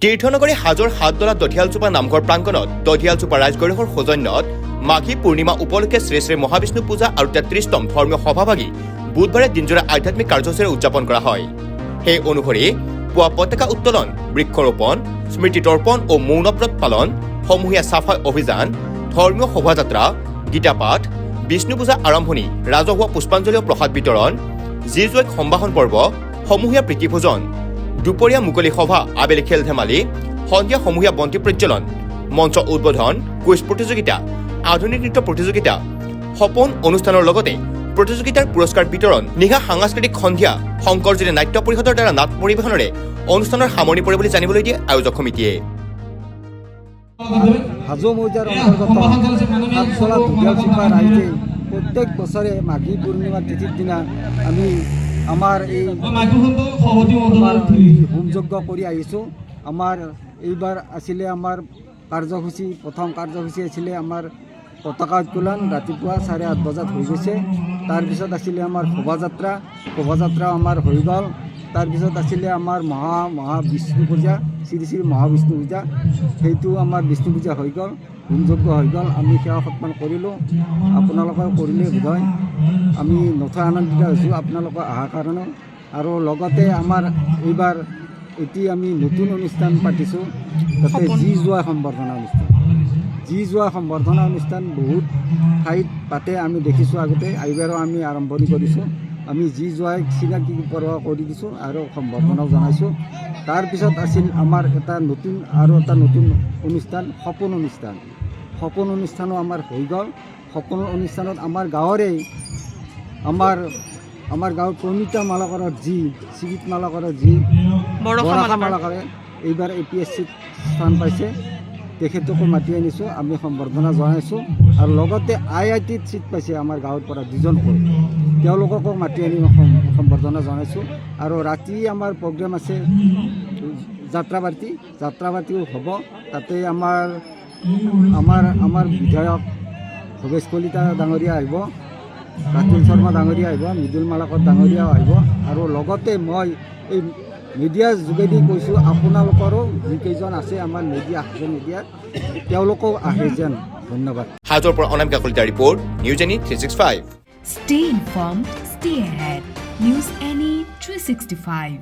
তীৰ্থনগৰী হাজোৰ হাতদলা দধিয়ালচোপা নামঘৰ প্ৰাংগণত দধিয়ালচোপা ৰাজগৰিহৰ সৌজন্যত মাঘী পূৰ্ণিমা উপলক্ষে শ্ৰী শ্ৰী মহাবিষ্ণু পূজা আৰু ৩৩তম ধৰ্মীয় সভাভাগী বুধবাৰে দিনজোৰা আধ্যাত্মিক কাৰ্যসূচীৰে উদযাপন কৰা হয়। সেই অনুসৰি পুৱা পতাকা উত্তোলন, বৃক্ষৰোপণ, স্মৃতি তৰ্পণ ও মৌনব্ৰত পালন, সমূহীয়া চাফাই অভিযান, ধৰ্মীয় শোভাযাত্ৰা, গীতাপাঠ, বিষ্ণু পূজা আৰম্ভণি, ৰাজহুৱা পুষ্পাঞ্জলি ও প্ৰসাদ বিতৰণ, জুইক সম্ভাষণ পৰ্ব, সমূহীয়া প্ৰীতিভোজন, দুপৰীয়া মুকলি সভা, আবেলি খেল ধেমালি, সন্ধিয়া সমূহীয়া বন্তি প্ৰজ্বলন, মঞ্চ উদ্বোধন, কুইজ প্ৰতিযোগিতা, আধুনিক নৃত্য প্ৰতিযোগিতা, সপোন অনুষ্ঠানৰ লগতে প্ৰতিযোগিতাৰ পুৰস্কাৰ বিতৰণ, নিশা সাংস্কৃতিক সন্ধিয়া, শংকৰজ্যোতি নাট্য পৰিষদৰ দ্বাৰা নাট পৰিৱেশনেৰে অনুষ্ঠানৰ সামৰণি পৰে বুলি জানিবলৈ দিয়ে আয়োজক সমিতিয়ে। হাজো মৌজাৰ অন্তৰ্গত হাতদলা দধিয়ালচোপা ৰাইজে প্ৰত্যেক বছৰে মাঘী পূৰ্ণিমাৰ তিথিৰ দিনা আমি আমাৰ এই হোমযজ্ঞ কৰি আহিছোঁ। আমাৰ এইবাৰ আছিলে আমাৰ কাৰ্যসূচী, প্ৰথম কাৰ্যসূচী আছিলে আমাৰ পতাকা উত্তোলন, ৰাতিপুৱা 8:30 বজাত হৈ গৈছে। তাৰপিছত আছিলে আমাৰ শোভাযাত্ৰা আমাৰ হৈ গ'ল। তাৰপিছত আছিলে আমাৰ মহাবিষ্ণু পূজা, শ্ৰী শ্ৰী মহাবিষ্ণু পূজা, সেইটো আমাৰ বিষ্ণু পূজা হৈ গ'ল, হোমযজ্ঞ হৈ গ'ল। আমি সেৱা সন্মান কৰিলোঁ, আপোনালোকেও কৰিলে বোধহয়। আমি নথৈ আনন্দিত হৈছোঁ আপোনালোকৰ অহাৰ কাৰণে। আৰু লগতে আমাৰ এইবাৰ এটি আমি নতুন অনুষ্ঠান পাতিছোঁ, তাতে যি যোৱা সম্বৰ্ধনা অনুষ্ঠান বহুত ঠাইত পাতে, আমি দেখিছোঁ আগতে। এইবাৰো আমি আৰম্ভণি কৰিছোঁ। আমি যি যোৱাই চিনাকি পৰ্ব কৰি দিছোঁ আৰু সম্বৰ্ধনাও জনাইছোঁ। তাৰপিছত আছিল আমাৰ এটা নতুন অনুষ্ঠান, সপোন অনুষ্ঠানো আমাৰ হৈ গ'ল। সপোন অনুষ্ঠানত আমাৰ গাঁৱৰে আমাৰ গাঁৱৰ প্ৰণীতা মালাকাৰৰ শ্ৰীজিত মালাকাৰৰ বৰষা মালাকাৰে এইবাৰ APSCত স্থান পাইছে, তেখেতকো মাতি আনিছোঁ, আমি সম্বৰ্ধনা জনাইছোঁ। আৰু লগতে IITত চিট পাইছে আমাৰ গাঁৱৰ পৰা 2জনকৈ, তেওঁলোককো মাতি আনি সম্বৰ্ধনা জনাইছোঁ। আৰু ৰাতি আমাৰ প্ৰগ্ৰেম আছে যাত্ৰাবাৰ্তিও হ'ব। তাতে আমাৰ বিধায়ক ভৱেশ কলিতা ডাঙৰীয়া আহিব, ৰাতুল শৰ্মা ডাঙৰীয়া আহিব, মৃদুল মালাকৰ ডাঙৰীয়াও আহিব। আৰু লগতে মই এই মিডিয়াৰ যোগেদি কৈছোঁ, আপোনালোকৰো যিকেইজন আছে আমাৰ মিডিয়া তেওঁলোকেও আহে যেন। ধন্যবাদ। হাজোৰ পৰা অনামিকা কলিতাৰ report, news any 365। Stay informed, stay ahead. News Any 365.